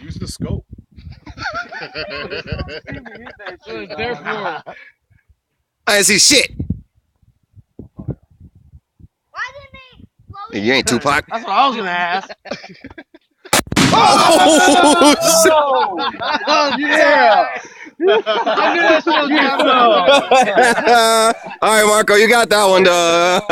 Use the scope. Therefore, I didn't see shit. You ain't Tupac. that's what I was gonna ask. Oh, shit. Yeah. I knew that shit was Yeah. coming. All right, Marco, you got that one, dog.